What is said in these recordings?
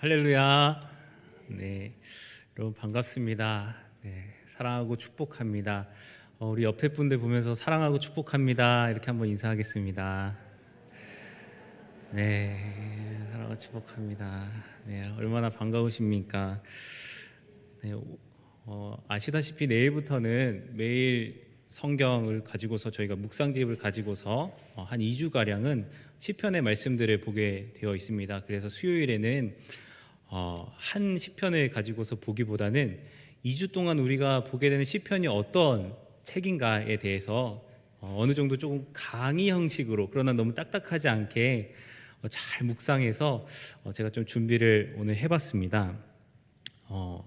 할렐루야. 네, 여러분 반갑습니다. 네, 사랑하고 축복합니다. 우리 옆에 분들 보면서 사랑하고 축복합니다. 이렇게 한번 인사하겠습니다. 네, 사랑하고 축복합니다. 네, 얼마나 반가우십니까? 네, 아시다시피 내일부터는 매일 성경을 가지고서 저희가 묵상집을 가지고서 한 2주가량은 시편의 말씀들을 보게 되어 있습니다. 그래서 수요일에는 한 시편을 가지고서 보기보다는 2주 동안 우리가 보게 되는 시편이 어떤 책인가에 대해서 어느 정도 조금 강의 형식으로, 그러나 너무 딱딱하지 않게 잘 묵상해서 제가 좀 준비를 오늘 해봤습니다.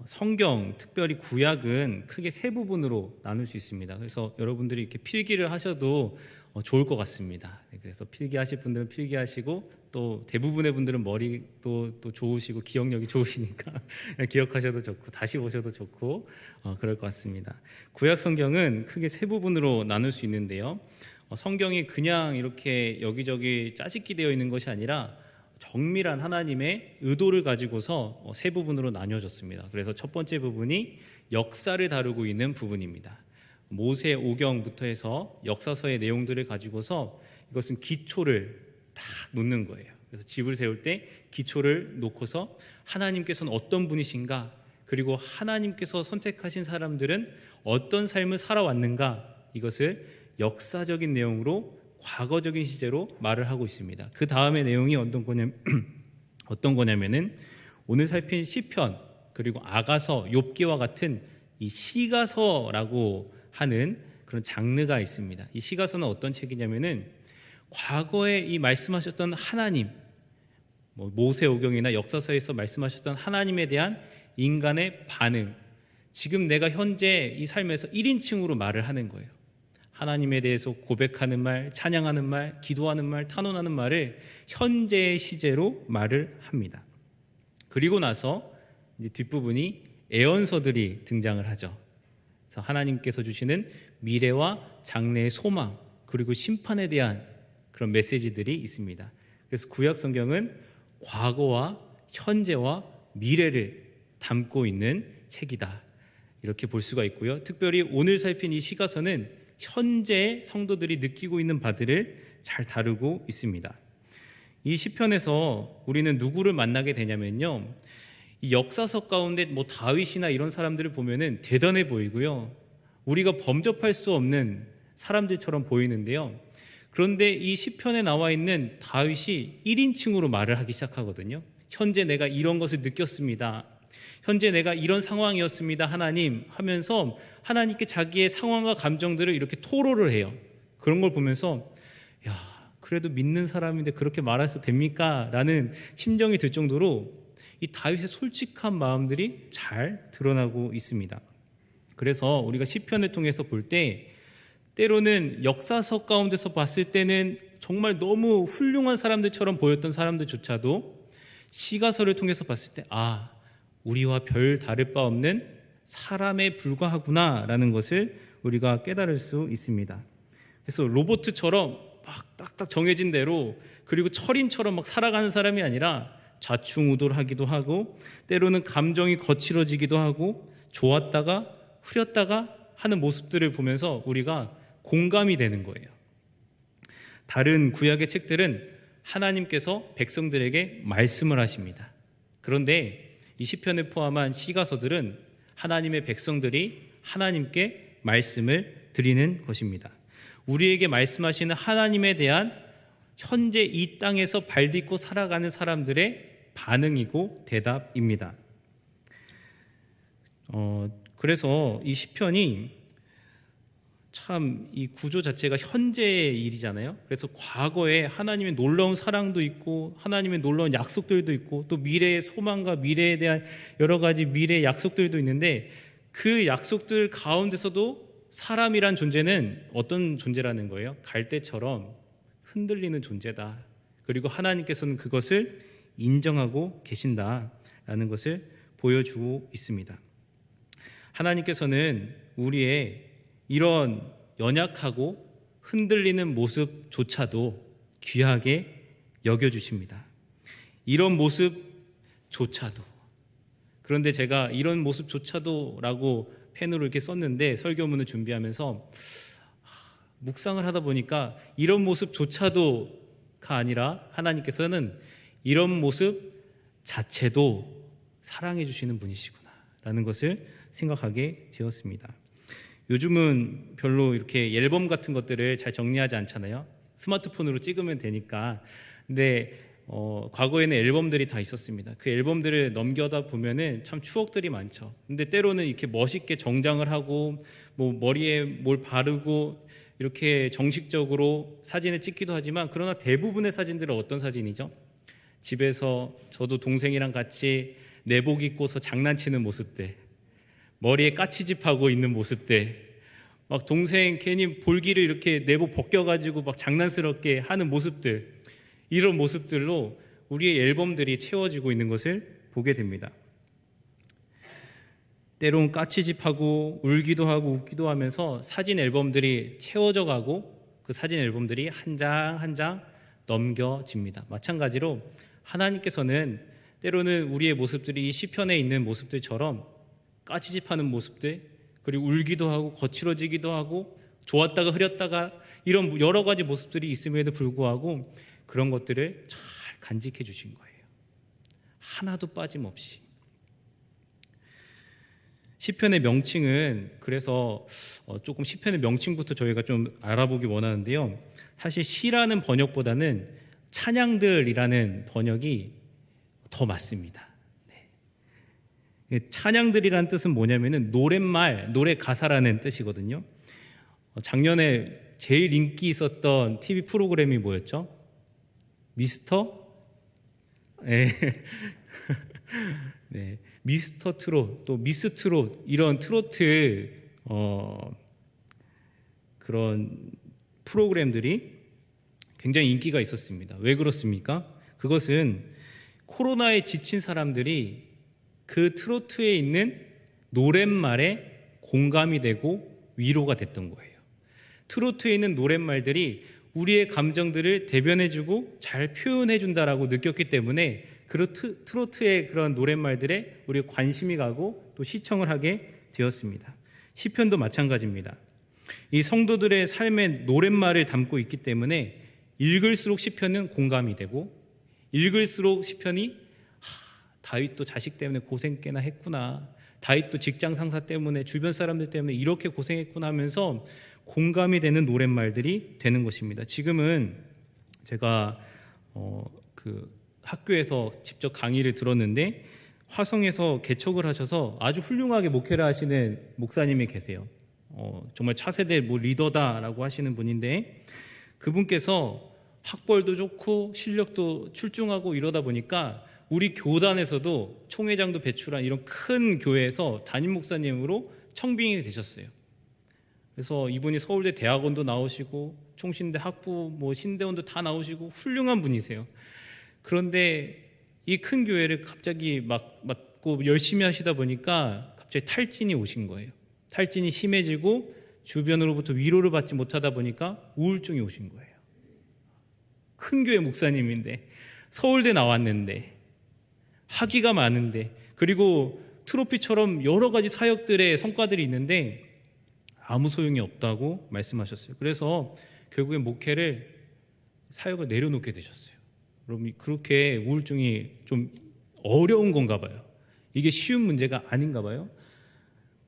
성경, 특별히 구약은 크게 세 부분으로 나눌 수 있습니다. 그래서 여러분들이 이렇게 필기를 하셔도 좋을 것 같습니다. 그래서 필기하실 분들은 필기하시고, 또 대부분의 분들은 머리도 또 좋으시고 기억력이 좋으시니까 기억하셔도 좋고 다시 보셔도 좋고 그럴 것 같습니다. 구약 성경은 크게 세 부분으로 나눌 수 있는데요, 성경이 그냥 이렇게 여기저기 짜집기 되어 있는 것이 아니라 정밀한 하나님의 의도를 가지고서 세 부분으로 나뉘어졌습니다. 그래서 첫 번째 부분이 역사를 다루고 있는 부분입니다. 모세 오경부터 해서 역사서의 내용들을 가지고서 이것은 기초를 딱 놓는 거예요. 그래서 집을 세울 때 기초를 놓고서 하나님께서는 어떤 분이신가, 그리고 하나님께서 선택하신 사람들은 어떤 삶을 살아왔는가, 이것을 역사적인 내용으로 과거적인 시제로 말을 하고 있습니다. 그 다음의 내용이 어떤 거냐면은 오늘 살핀 시편, 그리고 아가서, 욥기와 같은 이 시가서라고 하는 그런 장르가 있습니다. 이 시가서는 어떤 책이냐면은 과거에 이 말씀하셨던 하나님, 모세오경이나 역사서에서 말씀하셨던 하나님에 대한 인간의 반응, 지금 내가 현재 이 삶에서 1인칭으로 말을 하는 거예요. 하나님에 대해서 고백하는 말, 찬양하는 말, 기도하는 말, 탄원하는 말을 현재의 시제로 말을 합니다. 그리고 나서 이제 뒷부분이 애언서들이 등장을 하죠. 그래서 하나님께서 주시는 미래와 장래의 소망, 그리고 심판에 대한 그런 메시지들이 있습니다. 그래서 구약 성경은 과거와 현재와 미래를 담고 있는 책이다, 이렇게 볼 수가 있고요. 특별히 오늘 살핀 이 시가서는 현재 성도들이 느끼고 있는 바들을 잘 다루고 있습니다. 이 시편에서 우리는 누구를 만나게 되냐면요, 이 역사서 가운데 다윗이나 이런 사람들을 보면은 대단해 보이고요, 우리가 범접할 수 없는 사람들처럼 보이는데요, 그런데 이 시편에 나와 있는 다윗이 1인칭으로 말을 하기 시작하거든요. 현재 내가 이런 것을 느꼈습니다, 현재 내가 이런 상황이었습니다 하나님 하면서 하나님께 자기의 상황과 감정들을 이렇게 토로를 해요. 그런 걸 보면서 야, 그래도 믿는 사람인데 그렇게 말해서 됩니까? 라는 심정이 들 정도로 이 다윗의 솔직한 마음들이 잘 드러나고 있습니다. 그래서 우리가 시편을 통해서 볼 때 때로는 역사서 가운데서 봤을 때는 정말 너무 훌륭한 사람들처럼 보였던 사람들조차도 시가서를 통해서 봤을 때 우리와 별 다를 바 없는 사람에 불과하구나라는 것을 우리가 깨달을 수 있습니다. 그래서 로봇처럼 막 딱딱 정해진 대로, 그리고 철인처럼 막 살아가는 사람이 아니라 좌충우돌하기도 하고, 때로는 감정이 거칠어지기도 하고, 좋았다가 흐렸다가 하는 모습들을 보면서 우리가 공감이 되는 거예요. 다른 구약의 책들은 하나님께서 백성들에게 말씀을 하십니다. 그런데 이 시편을 포함한 시가서들은 하나님의 백성들이 하나님께 말씀을 드리는 것입니다. 우리에게 말씀하시는 하나님에 대한 현재 이 땅에서 발딛고 살아가는 사람들의 반응이고 대답입니다. 그래서 이 시편이 참 이 구조 자체가 현재의 일이잖아요. 그래서 과거에 하나님의 놀라운 사랑도 있고, 하나님의 놀라운 약속들도 있고, 또 미래의 소망과 미래에 대한 여러 가지 미래의 약속들도 있는데, 그 약속들 가운데서도 사람이란 존재는 어떤 존재라는 거예요? 갈대처럼 흔들리는 존재다. 그리고 하나님께서는 그것을 인정하고 계신다라는 것을 보여주고 있습니다. 하나님께서는 우리의 이런 연약하고 흔들리는 모습조차도 귀하게 여겨주십니다. 이런 모습 모습조차도. 그런데 제가 이런 모습조차도라고 펜으로 이렇게 썼는데 설교문을 준비하면서 묵상을 하다 보니까 이런 모습조차도가 아니라 하나님께서는 이런 모습 자체도 사랑해 주시는 분이시구나 라는 것을 생각하게 되었습니다. 요즘은 별로 이렇게 앨범 같은 것들을 잘 정리하지 않잖아요. 스마트폰으로 찍으면 되니까. 근데 과거에는 앨범들이 다 있었습니다. 그 앨범들을 넘겨다 보면은 참 추억들이 많죠. 근데 때로는 이렇게 멋있게 정장을 하고 뭐 머리에 뭘 바르고 이렇게 정식적으로 사진을 찍기도 하지만, 그러나 대부분의 사진들은 어떤 사진이죠? 집에서 저도 동생이랑 같이 내복 입고서 장난치는 모습들, 머리에 까치집하고 있는 모습들, 막 동생 괜히 볼기를 이렇게 내복 벗겨가지고 막 장난스럽게 하는 모습들, 이런 모습들로 우리의 앨범들이 채워지고 있는 것을 보게 됩니다. 때론 까치집하고 울기도 하고 웃기도 하면서 사진 앨범들이 채워져 가고 그 사진 앨범들이 한 장 한 장 넘겨집니다. 마찬가지로 하나님께서는 때로는 우리의 모습들이 이 시편에 있는 모습들처럼 까치집하는 모습들, 그리고 울기도 하고 거칠어지기도 하고 좋았다가 흐렸다가 이런 여러 가지 모습들이 있음에도 불구하고 그런 것들을 잘 간직해 주신 거예요. 하나도 빠짐없이. 시편의 명칭은, 그래서 조금 시편의 명칭부터 저희가 좀 알아보기 원하는데요. 사실 시라는 번역보다는 찬양들이라는 번역이 더 맞습니다. 네. 찬양들이라는 뜻은 뭐냐면은 노랫말, 노래 가사라는 뜻이거든요. 작년에 제일 인기 있었던 TV 프로그램이 뭐였죠? 미스터? 네. 네. 미스터 트롯, 또 미스 트롯, 이런 트로트 그런 프로그램들이 굉장히 인기가 있었습니다. 왜 그렇습니까? 그것은 코로나에 지친 사람들이 그 트로트에 있는 노랫말에 공감이 되고 위로가 됐던 거예요. 트로트에 있는 노랫말들이 우리의 감정들을 대변해주고 잘 표현해준다라고 느꼈기 때문에 트로트의 그런 노랫말들에 우리가 관심이 가고 또 시청을 하게 되었습니다. 시편도 마찬가지입니다. 이 성도들의 삶의 노랫말을 담고 있기 때문에 읽을수록 시편은 공감이 되고, 읽을수록 시편이 다윗도 자식 때문에 고생 꽤나 했구나, 다윗도 직장 상사 때문에 주변 사람들 때문에 이렇게 고생했구나 하면서 공감이 되는 노랫말들이 되는 것입니다. 지금은 제가 학교에서 직접 강의를 들었는데 화성에서 개척을 하셔서 아주 훌륭하게 목회를 하시는 목사님이 계세요. 정말 차세대 리더다라고 하시는 분인데, 그분께서 학벌도 좋고 실력도 출중하고 이러다 보니까 우리 교단에서도 총회장도 배출한 이런 큰 교회에서 담임 목사님으로 청빙이 되셨어요. 그래서 이분이 서울대 대학원도 나오시고 총신대 학부 신대원도 다 나오시고 훌륭한 분이세요. 그런데 이 큰 교회를 갑자기 맡고 열심히 하시다 보니까 갑자기 탈진이 오신 거예요. 탈진이 심해지고 주변으로부터 위로를 받지 못하다 보니까 우울증이 오신 거예요. 큰 교회 목사님인데, 서울대 나왔는데, 학위가 많은데, 그리고 트로피처럼 여러 가지 사역들의 성과들이 있는데 아무 소용이 없다고 말씀하셨어요. 그래서 결국엔 사역을 내려놓게 되셨어요. 그럼 그렇게 우울증이 좀 어려운 건가 봐요. 이게 쉬운 문제가 아닌가 봐요.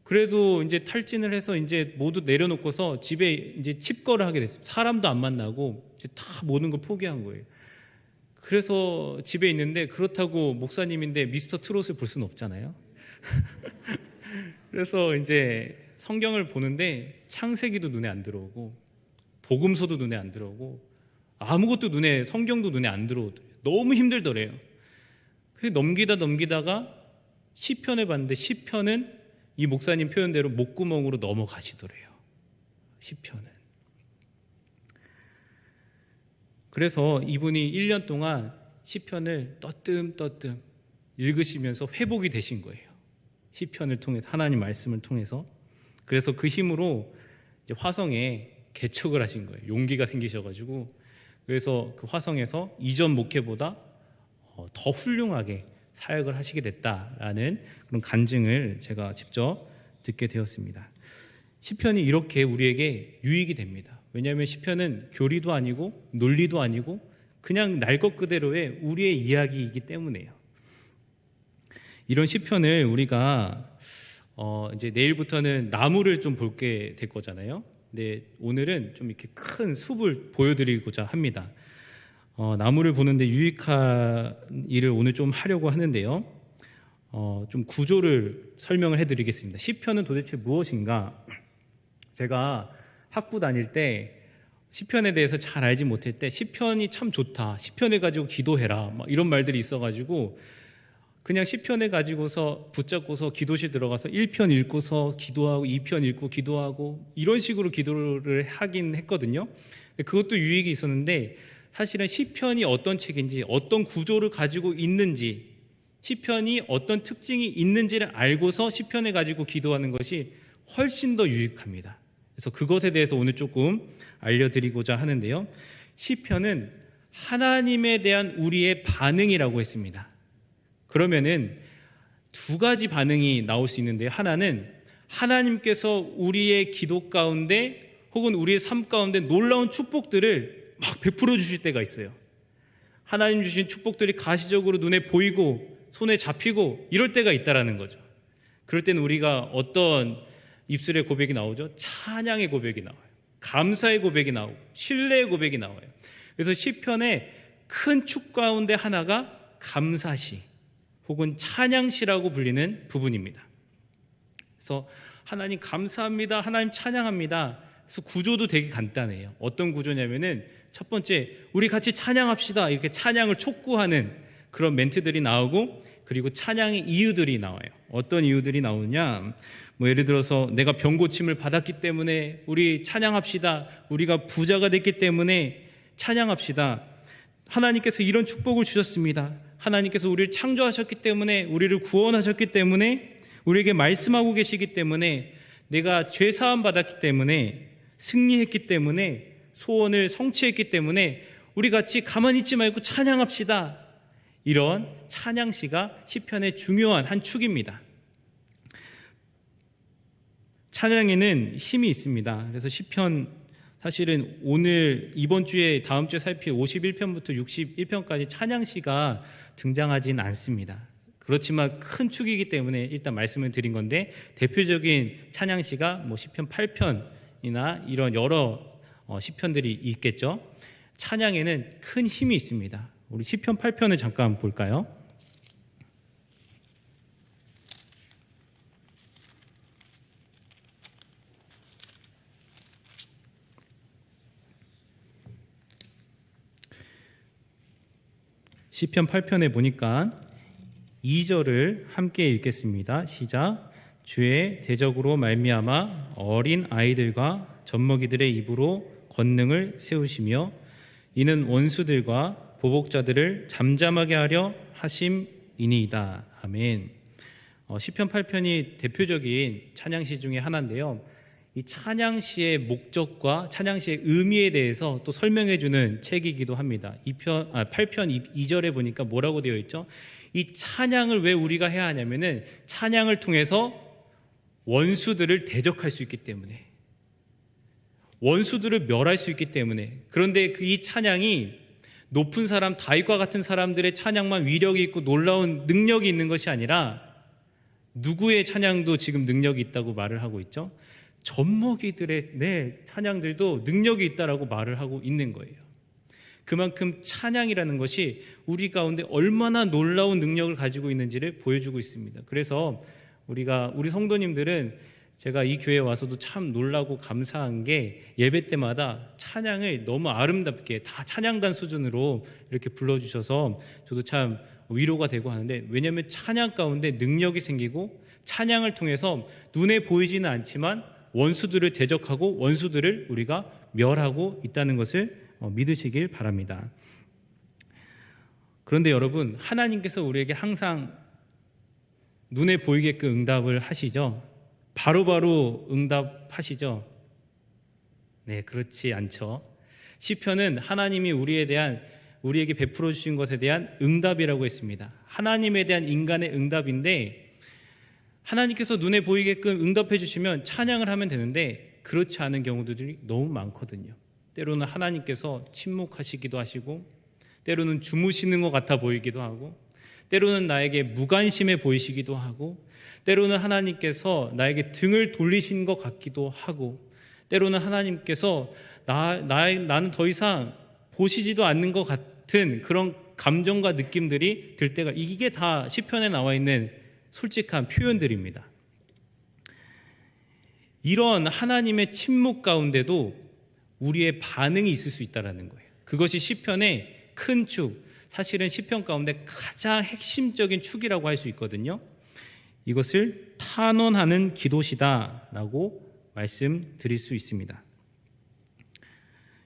그래도 이제 탈진을 해서 이제 모두 내려놓고서 집에 이제 칩거를 하게 됐어요. 사람도 안 만나고 이제 다 모든 걸 포기한 거예요. 그래서 집에 있는데, 그렇다고 목사님인데 미스터 트롯을 볼 수는 없잖아요. 그래서 이제 성경을 보는데 창세기도 눈에 안 들어오고 복음서도 눈에 안 들어오고 아무것도 성경도 눈에 안 들어오더래요. 너무 힘들더래요. 그래서 넘기다가 시편을 봤는데, 시편은 이 목사님 표현대로 목구멍으로 넘어가시더래요. 시편은. 그래서 이분이 1년 동안 시편을 떠뜸 읽으시면서 회복이 되신 거예요. 시편을 통해서, 하나님 말씀을 통해서. 그래서 그 힘으로 이제 화성에 개척을 하신 거예요. 용기가 생기셔가지고. 그래서 그 화성에서 이전 목회보다 더 훌륭하게 사역을 하시게 됐다라는 그런 간증을 제가 직접 듣게 되었습니다. 시편이 이렇게 우리에게 유익이 됩니다. 왜냐하면 시편은 교리도 아니고 논리도 아니고 그냥 날 것 그대로의 우리의 이야기이기 때문에요. 이런 시편을 우리가 이제 내일부터는 나무를 좀 볼게 될 거잖아요. 근데 오늘은 좀 이렇게 큰 숲을 보여드리고자 합니다. 나무를 보는데 유익한 일을 오늘 좀 하려고 하는데요. 좀 구조를 설명을 해드리겠습니다. 시편은 도대체 무엇인가? 제가 학부 다닐 때 시편에 대해서 잘 알지 못할 때 시편이 참 좋다, 시편을 가지고 기도해라 막 이런 말들이 있어가지고 그냥 시편을 가지고서 붙잡고서 기도실 들어가서 1편 읽고서 기도하고 2편 읽고 기도하고 이런 식으로 기도를 하긴 했거든요. 근데 그것도 유익이 있었는데 사실은 시편이 어떤 책인지, 어떤 구조를 가지고 있는지, 시편이 어떤 특징이 있는지를 알고서 시편을 가지고 기도하는 것이 훨씬 더 유익합니다. 그래서 그것에 대해서 오늘 조금 알려드리고자 하는데요. 시편은 하나님에 대한 우리의 반응이라고 했습니다. 그러면은 두 가지 반응이 나올 수 있는데요. 하나는 하나님께서 우리의 기도 가운데 혹은 우리의 삶 가운데 놀라운 축복들을 막 베풀어 주실 때가 있어요. 하나님 주신 축복들이 가시적으로 눈에 보이고 손에 잡히고 이럴 때가 있다라는 거죠. 그럴 때는 우리가 어떤 입술의 고백이 나오죠? 찬양의 고백이 나와요. 감사의 고백이 나오고 신뢰의 고백이 나와요. 그래서 시편의 큰 축 가운데 하나가 감사시 혹은 찬양시라고 불리는 부분입니다. 그래서 하나님 감사합니다, 하나님 찬양합니다. 그래서 구조도 되게 간단해요. 어떤 구조냐면은 첫 번째, 우리 같이 찬양합시다, 이렇게 찬양을 촉구하는 그런 멘트들이 나오고, 그리고 찬양의 이유들이 나와요. 어떤 이유들이 나오냐, 예를 들어서 내가 병 고침을 받았기 때문에 우리 찬양합시다, 우리가 부자가 됐기 때문에 찬양합시다, 하나님께서 이런 축복을 주셨습니다, 하나님께서 우리를 창조하셨기 때문에, 우리를 구원하셨기 때문에, 우리에게 말씀하고 계시기 때문에, 내가 죄 사함 받았기 때문에, 승리했기 때문에, 소원을 성취했기 때문에 우리 같이 가만히 있지 말고 찬양합시다. 이런 찬양시가 시편의 중요한 한 축입니다. 찬양에는 힘이 있습니다. 그래서 시편 사실은 오늘 이번 주에 다음 주에 살필 51편부터 61편까지 찬양시가 등장하진 않습니다. 그렇지만 큰 축이기 때문에 일단 말씀을 드린 건데, 대표적인 찬양시가 시편 8편이나 이런 여러 시편들이 있겠죠. 찬양에는 큰 힘이 있습니다. 우리 시편 8편을 잠깐 볼까요? 시편 8편에 보니까 2절을 함께 읽겠습니다. 시작. 주의 대적으로 말미암아 어린 아이들과 젖먹이들의 입으로 권능을 세우시며 이는 원수들과 보복자들을 잠잠하게 하려 하심이니이다. 아멘. 시편 8편이 대표적인 찬양시 중에 하나인데요. 이 찬양시의 목적과 찬양시의 의미에 대해서 또 설명해주는 책이기도 합니다. 8편 2절에 보니까 뭐라고 되어 있죠? 이 찬양을 왜 우리가 해야 하냐면은 찬양을 통해서 원수들을 대적할 수 있기 때문에, 원수들을 멸할 수 있기 때문에. 그런데 이 찬양이 높은 사람, 다윗과 같은 사람들의 찬양만 위력이 있고 놀라운 능력이 있는 것이 아니라, 누구의 찬양도 지금 능력이 있다고 말을 하고 있죠? 젖먹이들의 찬양들도 능력이 있다라고 말을 하고 있는 거예요. 그만큼 찬양이라는 것이 우리 가운데 얼마나 놀라운 능력을 가지고 있는지를 보여주고 있습니다. 그래서 우리 성도님들은, 제가 이 교회에 와서도 참 놀라고 감사한 게, 예배 때마다 찬양을 너무 아름답게 다 찬양단 수준으로 이렇게 불러주셔서 저도 참 위로가 되고 하는데, 왜냐하면 찬양 가운데 능력이 생기고, 찬양을 통해서 눈에 보이지는 않지만 원수들을 대적하고 원수들을 우리가 멸하고 있다는 것을 믿으시길 바랍니다. 그런데 여러분, 하나님께서 우리에게 항상 눈에 보이게끔 응답을 하시죠? 바로바로 응답하시죠? 네, 그렇지 않죠. 시편은 하나님이 우리에 대한 우리에게 베풀어 주신 것에 대한 응답이라고 했습니다. 하나님에 대한 인간의 응답인데, 하나님께서 눈에 보이게끔 응답해 주시면 찬양을 하면 되는데 그렇지 않은 경우들이 너무 많거든요. 때로는 하나님께서 침묵하시기도 하시고, 때로는 주무시는 것 같아 보이기도 하고, 때로는 나에게 무관심해 보이시기도 하고, 때로는 하나님께서 나에게 등을 돌리신 것 같기도 하고, 때로는 하나님께서 나는 더 이상 보시지도 않는 것 같은 그런 감정과 느낌들이 들 때가, 이게 다 시편에 나와 있는 솔직한 표현들입니다. 이런 하나님의 침묵 가운데도 우리의 반응이 있을 수 있다는 거예요. 그것이 시편의 큰 축, 사실은 시편 가운데 가장 핵심적인 축이라고 할 수 있거든요. 이것을 탄원하는 기도시다라고 말씀드릴 수 있습니다.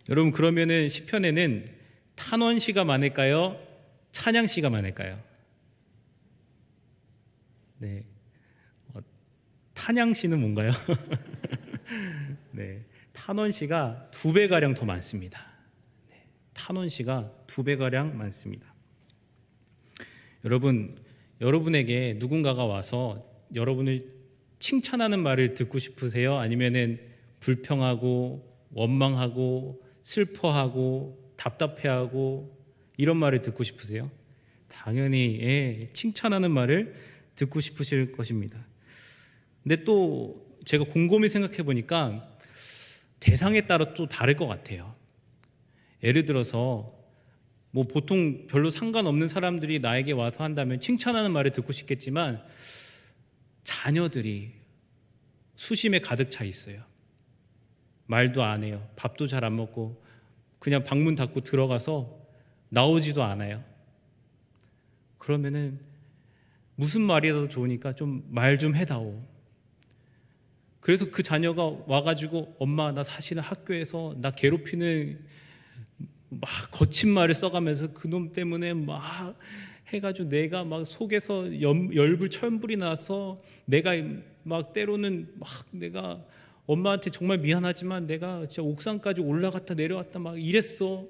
여러분, 그러면은 시편에는 탄원시가 많을까요? 찬양시가 많을까요? 네, 탄양시는 뭔가요? 네, 탄원시가 2배가량 더 많습니다. 네, 탄원시가 2배가량 많습니다. 여러분에게 누군가가 와서 여러분을 칭찬하는 말을 듣고 싶으세요? 아니면은 불평하고 원망하고 슬퍼하고 답답해하고 이런 말을 듣고 싶으세요? 당연히 칭찬하는 말을 듣고 싶으실 것입니다. 근데 또 제가 곰곰이 생각해 보니까 대상에 따라 또 다를 것 같아요. 예를 들어서 뭐 보통 별로 상관없는 사람들이 나에게 와서 한다면 칭찬하는 말을 듣고 싶겠지만, 자녀들이 수심에 가득 차 있어요. 말도 안 해요. 밥도 잘 안 먹고 그냥 방문 닫고 들어가서 나오지도 않아요. 그러면은 무슨 말이라도 좋으니까 좀 말 좀 해다오. 그래서 그 자녀가 와가지고, 엄마 나 사실은 학교에서 나 괴롭히는 막 거친 말을 써가면서 그놈 때문에 막 해가지고 내가 막 속에서 열불 천불이 나서, 내가 막 때로는 막 내가 엄마한테 정말 미안하지만 내가 진짜 옥상까지 올라갔다 내려왔다 막 이랬어.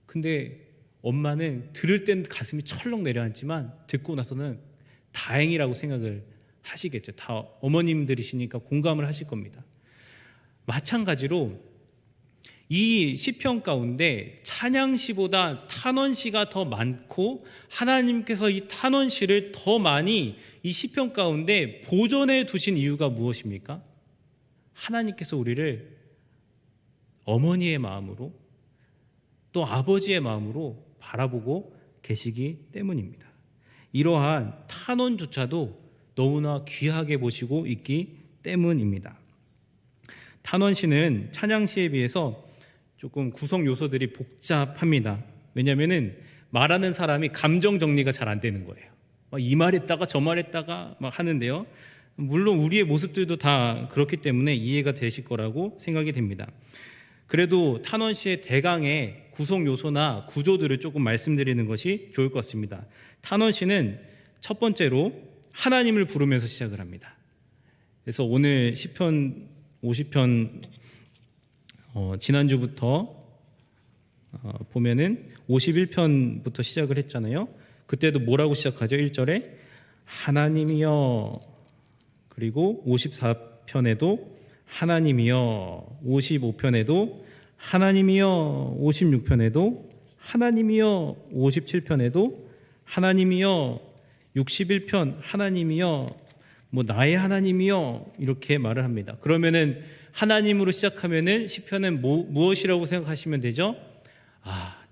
근데 엄마는 들을 땐 가슴이 철렁 내려앉지만 듣고 나서는 다행이라고 생각을 하시겠죠. 다 어머님들이시니까 공감을 하실 겁니다. 마찬가지로 이 시편 가운데 찬양시보다 탄원시가 더 많고, 하나님께서 이 탄원시를 더 많이 이 시편 가운데 보존해 두신 이유가 무엇입니까? 하나님께서 우리를 어머니의 마음으로 또 아버지의 마음으로 바라보고 계시기 때문입니다. 이러한 탄원조차도 너무나 귀하게 보시고 있기 때문입니다. 탄원시는 찬양시에 비해서 조금 구성 요소들이 복잡합니다. 왜냐하면 말하는 사람이 감정 정리가 잘 안 되는 거예요. 이 말했다가 저 말했다가 막 하는데요. 물론 우리의 모습들도 다 그렇기 때문에 이해가 되실 거라고 생각이 됩니다. 그래도 탄원시의 대강의 구성 요소나 구조들을 조금 말씀드리는 것이 좋을 것 같습니다. 탄원시는 첫 번째로 하나님을 부르면서 시작을 합니다. 그래서 오늘 시편 50편 지난주부터 보면은 51편부터 시작을 했잖아요. 그때도 뭐라고 시작하죠? 1절에 하나님이여, 그리고 54편에도 하나님이여, 55편에도 하나님이여, 56편에도 하나님이여, 57편에도 하나님이여, 61편 하나님이여, 뭐 나의 하나님이여, 이렇게 말을 합니다. 그러면은 하나님으로 시작하면은 시편은 무엇이라고 생각하시면 되죠?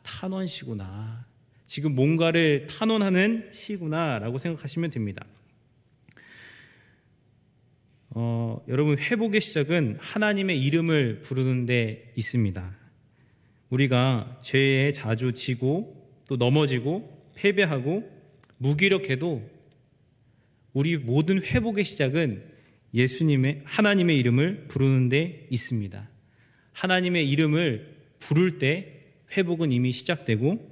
탄원시구나. 지금 뭔가를 탄원하는 시구나라고 생각하시면 됩니다. 여러분, 회복의 시작은 하나님의 이름을 부르는 데 있습니다. 우리가 죄에 자주 지고 또 넘어지고 패배하고 무기력해도 우리 모든 회복의 시작은 하나님의 이름을 부르는 데 있습니다. 하나님의 이름을 부를 때 회복은 이미 시작되고,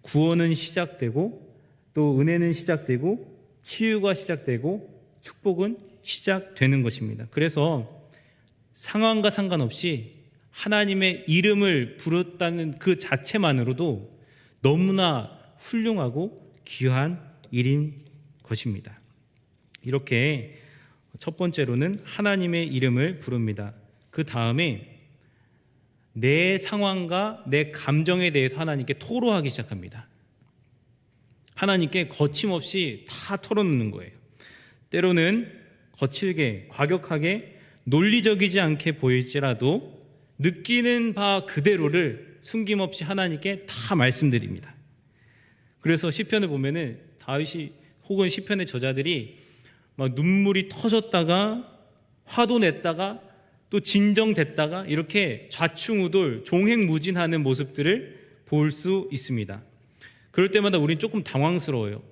구원은 시작되고, 또 은혜는 시작되고, 치유가 시작되고, 축복은 시작되는 것입니다. 그래서 상황과 상관없이 하나님의 이름을 부르다는 그 자체만으로도 너무나 훌륭하고 귀한 일인 것입니다. 이렇게 첫 번째로는 하나님의 이름을 부릅니다. 그 다음에 내 상황과 내 감정에 대해서 하나님께 토로하기 시작합니다. 하나님께 거침없이 다 털어놓는 거예요. 때로는 거칠게, 과격하게, 논리적이지 않게 보일지라도 느끼는 바 그대로를 숨김없이 하나님께 다 말씀드립니다. 그래서 시편을 보면은 다윗이 혹은 시편의 저자들이 막 눈물이 터졌다가 화도 냈다가 또 진정됐다가 이렇게 좌충우돌 종횡무진하는 모습들을 볼 수 있습니다. 그럴 때마다 우린 조금 당황스러워요.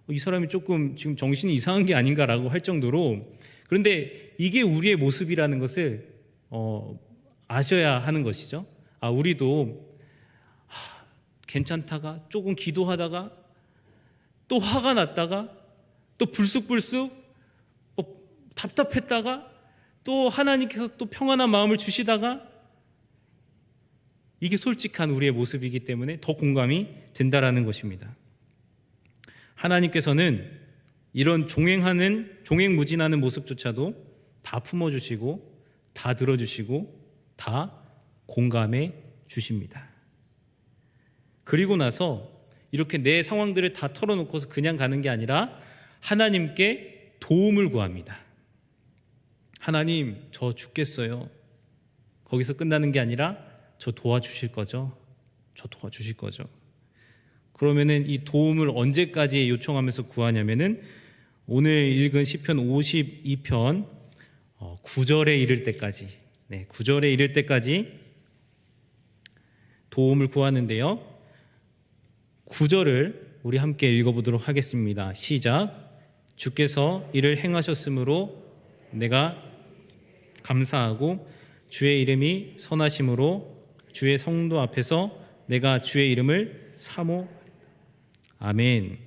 이 사람이 조금 지금 정신이 이상한 게 아닌가라고 할 정도로. 그런데 이게 우리의 모습이라는 것을 아셔야 하는 것이죠. 우리도 괜찮다가 조금 기도하다가 또 화가 났다가 또 불쑥불쑥 답답했다가 또 하나님께서 또 평안한 마음을 주시다가, 이게 솔직한 우리의 모습이기 때문에 더 공감이 된다라는 것입니다. 하나님께서는 이런 종횡무진하는 모습조차도 다 품어주시고 다 들어주시고 다 공감해 주십니다. 그리고 나서 이렇게 내 상황들을 다 털어놓고서 그냥 가는 게 아니라 하나님께 도움을 구합니다. 하나님, 저 죽겠어요. 거기서 끝나는 게 아니라 저 도와주실 거죠? 저 도와주실 거죠? 그러면은 이 도움을 언제까지 요청하면서 구하냐면은 오늘 읽은 시편 52편 9절에 이를 때까지, 9절에 이를 때까지 도움을 구하는데요. 9절을 우리 함께 읽어보도록 하겠습니다. 시작. 주께서 이를 행하셨으므로 내가 감사하고 주의 이름이 선하심으로 주의 성도 앞에서 내가 주의 이름을 사모. 아멘.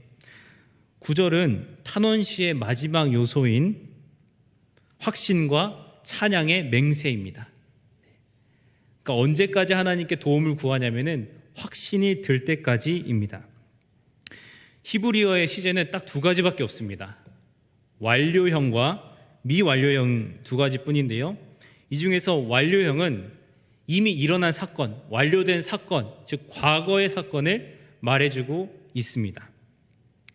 9절은 탄원시의 마지막 요소인 확신과 찬양의 맹세입니다. 그러니까 언제까지 하나님께 도움을 구하냐면은 확신이 들 때까지입니다. 히브리어의 시제는 딱 두 가지밖에 없습니다. 완료형과 미완료형 두 가지뿐인데요. 이 중에서 완료형은 이미 일어난 사건, 완료된 사건, 즉 과거의 사건을 말해주고 있습니다.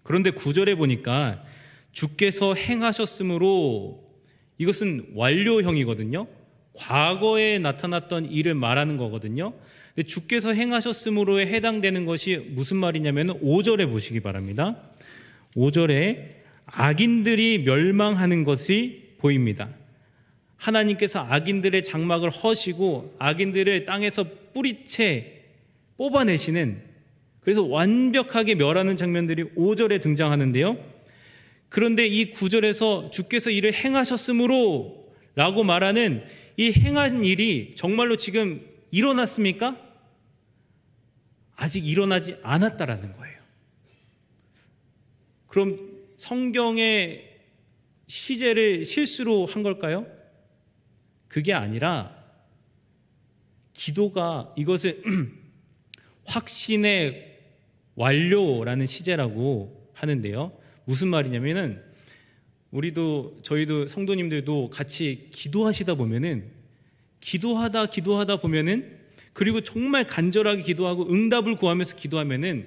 그런데 9절에 보니까 주께서 행하셨으므로, 이것은 완료형이거든요. 과거에 나타났던 일을 말하는 거거든요. 근데 주께서 행하셨으므로에 해당되는 것이 무슨 말이냐면 5절에 보시기 바랍니다. 5절에 악인들이 멸망하는 것이 보입니다. 하나님께서 악인들의 장막을 허시고 악인들을 땅에서 뿌리채 뽑아내시는, 그래서 완벽하게 멸하는 장면들이 5절에 등장하는데요. 그런데 이 9절에서 주께서 이를 행하셨으므로 라고 말하는 이 행한 일이 정말로 지금 일어났습니까? 아직 일어나지 않았다라는 거예요. 그럼 성경의 시제를 실수로 한 걸까요? 그게 아니라 기도가 이것을 확신의 완료라는 시제라고 하는데요. 무슨 말이냐면은 저희도 성도님들도 같이 기도하시다 보면은 기도하다 보면은, 그리고 정말 간절하게 기도하고 응답을 구하면서 기도하면은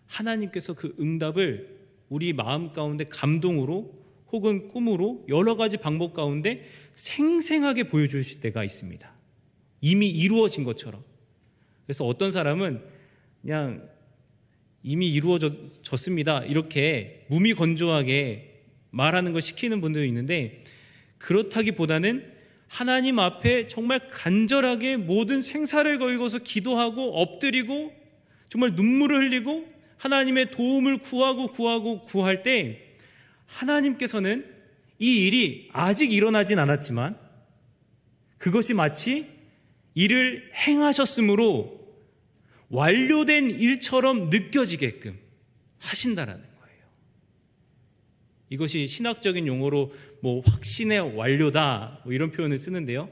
하나님께서 그 응답을 우리 마음 가운데 감동으로 혹은 꿈으로 여러 가지 방법 가운데 생생하게 보여주실 때가 있습니다. 이미 이루어진 것처럼. 그래서 어떤 사람은 그냥 이미 이루어졌습니다, 이렇게 무미건조하게 말하는 걸 시키는 분들도 있는데, 그렇다기보다는 하나님 앞에 정말 간절하게 모든 생사를 걸고서 기도하고 엎드리고 정말 눈물을 흘리고 하나님의 도움을 구할 때 하나님께서는 이 일이 아직 일어나진 않았지만 그것이 마치 이를 행하셨으므로 완료된 일처럼 느껴지게끔 하신다라는 거예요. 이것이 신학적인 용어로 확신의 완료다 이런 표현을 쓰는데요.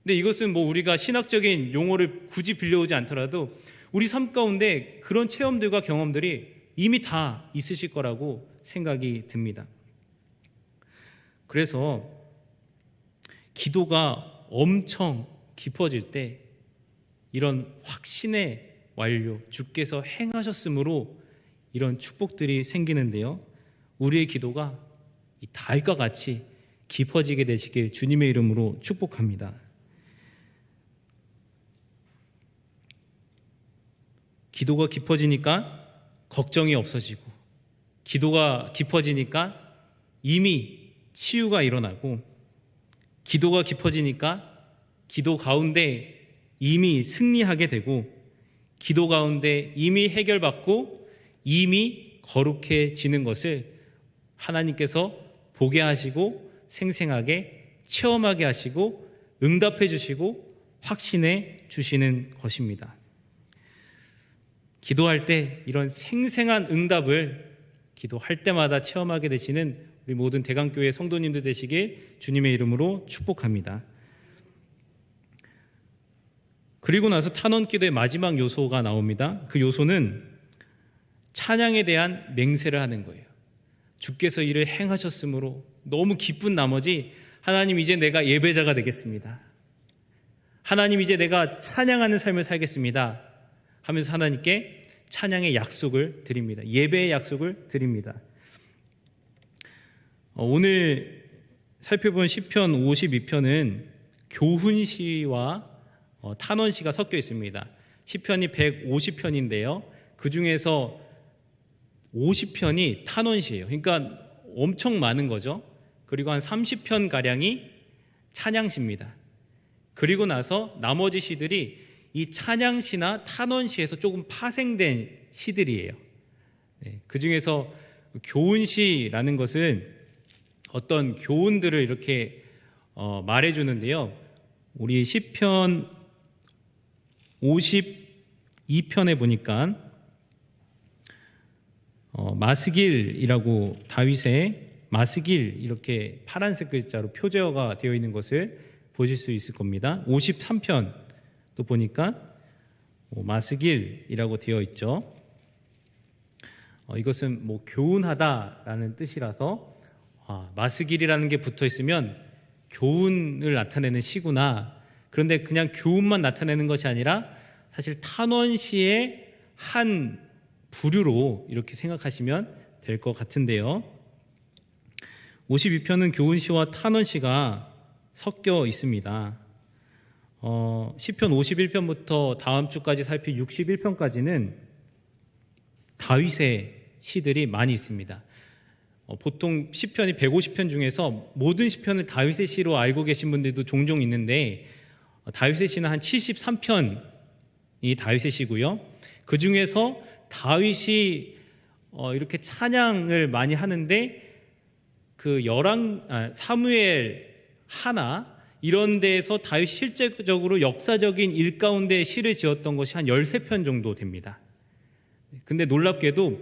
근데 이것은 우리가 신학적인 용어를 굳이 빌려오지 않더라도 우리 삶 가운데 그런 체험들과 경험들이 이미 다 있으실 거라고 생각이 듭니다. 그래서 기도가 엄청 깊어질 때 이런 확신의 완료, 주께서 행하셨으므로 이런 축복들이 생기는데요. 우리의 기도가 이 다윗과 같이 깊어지게 되시길 주님의 이름으로 축복합니다. 기도가 깊어지니까 걱정이 없어지고, 기도가 깊어지니까 이미 치유가 일어나고, 기도가 깊어지니까 기도 가운데 이미 승리하게 되고, 기도 가운데 이미 해결받고 이미 거룩해지는 것을 하나님께서 보게 하시고 생생하게 체험하게 하시고 응답해 주시고 확신해 주시는 것입니다. 기도할 때 이런 생생한 응답을 기도할 때마다 체험하게 되시는 우리 모든 대강교회 성도님들 되시길 주님의 이름으로 축복합니다. 그리고 나서 탄원기도의 마지막 요소가 나옵니다. 그 요소는 찬양에 대한 맹세를 하는 거예요. 주께서 이를 행하셨으므로 너무 기쁜 나머지 하나님, 이제 내가 예배자가 되겠습니다. 하나님, 이제 내가 찬양하는 삶을 살겠습니다 하면서 하나님께 찬양의 약속을 드립니다. 예배의 약속을 드립니다. 오늘 살펴본 시편 52편은 교훈시와 탄원시가 섞여 있습니다. 시편이 150편인데요. 그 중에서 50편이 탄원시예요. 그러니까 엄청 많은 거죠. 그리고 한 30편가량이 찬양시입니다. 그리고 나서 나머지 시들이 이 찬양시나 탄원시에서 조금 파생된 시들이에요. 그 중에서 교훈시라는 것은 어떤 교훈들을 이렇게 말해주는데요. 우리 시편 52편에 보니까 마스길이라고, 다윗의 마스길, 이렇게 파란색 글자로 표제어가 되어 있는 것을 보실 수 있을 겁니다. 53편 또 보니까 마스길이라고 되어 있죠. 이것은 교훈하다라는 뜻이라서 마스길이라는 게 붙어 있으면 교훈을 나타내는 시구나. 그런데 그냥 교훈만 나타내는 것이 아니라 사실 탄원시의 한 부류로 이렇게 생각하시면 될 것 같은데요. 52편은 교훈시와 탄원시가 섞여 있습니다. 시편 51편부터 다음 주까지 살필 61편까지는 다윗의 시들이 많이 있습니다. 보통 시편이 150편 중에서 모든 시편을 다윗의 시로 알고 계신 분들도 종종 있는데, 다윗의 시는 한 73편이 다윗의 시고요. 그 중에서 다윗이 이렇게 찬양을 많이 하는데 그 사무엘 하나 이런 데에서 다윗이 실제적으로 역사적인 일 가운데 시를 지었던 것이 한 13편 정도 됩니다. 근데 놀랍게도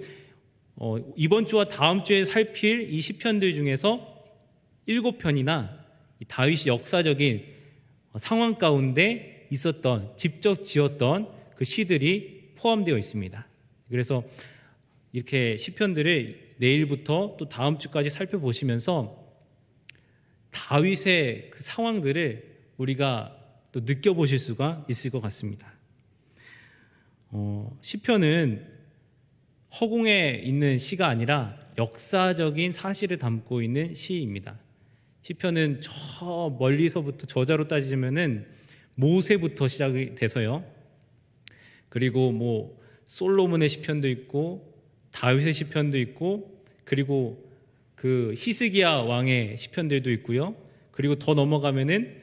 이번 주와 다음 주에 살필 이 시편들 중에서 7편이나 다윗이 역사적인 상황 가운데 있었던, 직접 지었던 그 시들이 포함되어 있습니다. 그래서 이렇게 시편들을 내일부터 또 다음 주까지 살펴보시면서 다윗의 그 상황들을 우리가 또 느껴보실 수가 있을 것 같습니다. 시편은 허공에 있는 시가 아니라 역사적인 사실을 담고 있는 시입니다. 시편은 저 멀리서부터, 저자로 따지면은 모세부터 시작이 돼서요. 그리고 솔로몬의 시편도 있고 다윗의 시편도 있고, 그리고 그 히스기야 왕의 시편들도 있고요. 그리고 더 넘어가면은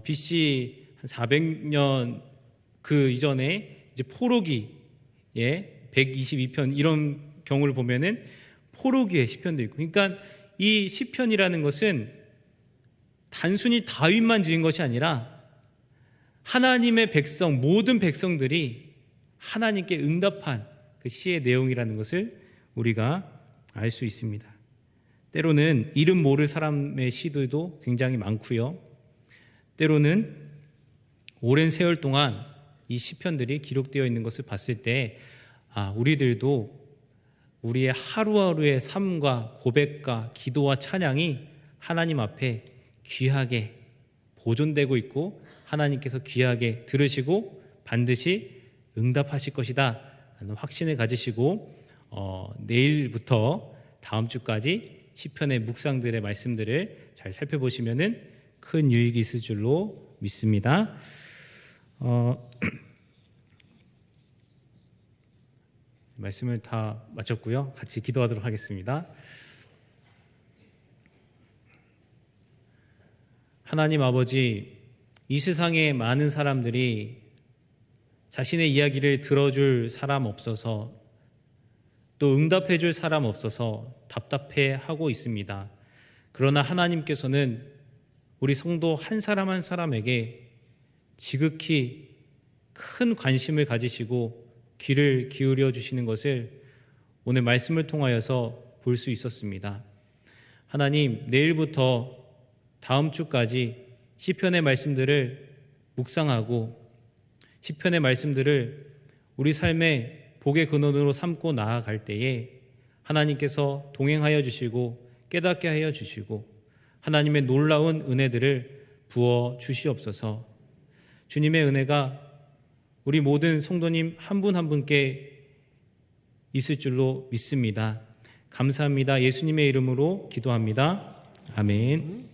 BC 한 400년 그 이전에 이제 포로기의 122편, 이런 경우를 보면은 포로기의 시편도 있고, 그러니까 이 시편이라는 것은 단순히 다윗만 지은 것이 아니라 하나님의 백성, 모든 백성들이 하나님께 응답한 그 시의 내용이라는 것을 우리가 알 수 있습니다. 때로는 이름 모를 사람의 시들도 굉장히 많고요. 때로는 오랜 세월 동안 이 시편들이 기록되어 있는 것을 봤을 때 우리들도 우리의 하루하루의 삶과 고백과 기도와 찬양이 하나님 앞에 귀하게 보존되고 있고 하나님께서 귀하게 들으시고 반드시 응답하실 것이다 라는 확신을 가지시고 내일부터 다음 주까지 시편의 묵상들의 말씀들을 잘 살펴보시면은 큰 유익이 있을 줄로 믿습니다. 말씀을 다 마쳤고요. 같이 기도하도록 하겠습니다. 하나님 아버지, 이 세상에 많은 사람들이 자신의 이야기를 들어줄 사람 없어서 또 응답해줄 사람 없어서 답답해하고 있습니다. 그러나 하나님께서는 우리 성도 한 사람 한 사람에게 지극히 큰 관심을 가지시고 귀를 기울여 주시는 것을 오늘 말씀을 통하여서 볼 수 있었습니다. 하나님, 내일부터 다음 주까지 시편의 말씀들을 묵상하고 시편의 말씀들을 우리 삶의 복의 근원으로 삼고 나아갈 때에 하나님께서 동행하여 주시고 깨닫게 하여 주시고 하나님의 놀라운 은혜들을 부어 주시옵소서. 주님의 은혜가 우리 모든 성도님 한 분 한 분께 있을 줄로 믿습니다. 감사합니다. 예수님의 이름으로 기도합니다. 아멘.